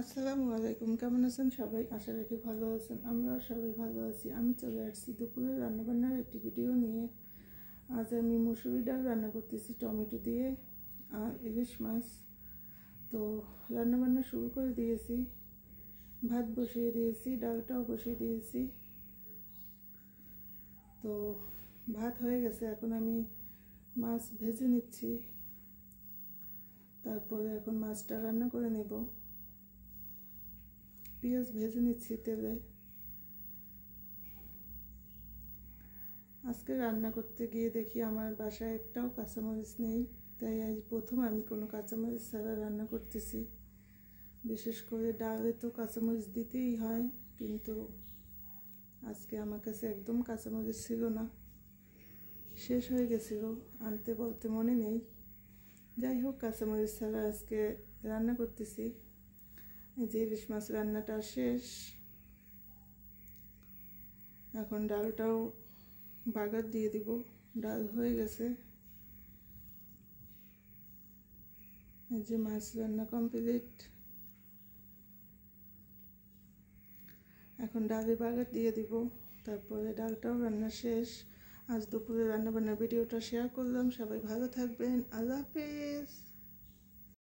আসসালামু আলাইকুম, কেমন আছেন সবাই? আশা রাখি ভালো আছেন। আমরাও সবাই ভালো আছি। আমি চলে আসছি দুপুরে রান্নাবান্নার একটি ভিডিও নিয়ে। আজ আমি মুসুরি ডাল রান্না করতেছি টমেটো দিয়ে আর ইলিশ মাছ। তো রান্নাবান্না শুরু করে দিয়েছি, ভাত বসিয়ে দিয়েছি, ডালটাও বসিয়ে দিয়েছি। তো ভাত হয়ে গেছে, এখন আমি মাছ ভেজে নিচ্ছি। তারপরে এখন মাছটা রান্না করে নেব। পেঁয়াজ ভেজে নিচ্ছি তেলে। আজকে রান্না করতে গিয়ে দেখি আমার বাসায় একটাও কাঁচামরিচ নেই, তাই আজ প্রথম আমি কোনো কাঁচামরিচ ছাড়া রান্না করতেছি। বিশেষ করে ডালে তো কাঁচামরিচ দিতেই হয়, কিন্তু আজকে আমার কাছে একদম কাঁচামরিচ ছিল না, শেষ হয়ে গেছিল, আনতে বলতে মনে নেই। যাই হোক, কাঁচামরিচ ছাড়া আজকে রান্না করতেছি। এই যে ইলিশ মাছ রান্নাটা শেষ, এখন ডালটাও বাগার দিয়ে দিব। ডাল হয়ে গেছে, এই যে মাছ রান্না কমপ্লিট। এখন ডালে বাগার দিয়ে দিব, তারপরে ডালটাও রান্না শেষ। আজ দুপুরে রান্নাবান্নার ভিডিওটা শেয়ার করলাম। সবাই ভালো থাকবেন, আল্লাহ হাফেজ।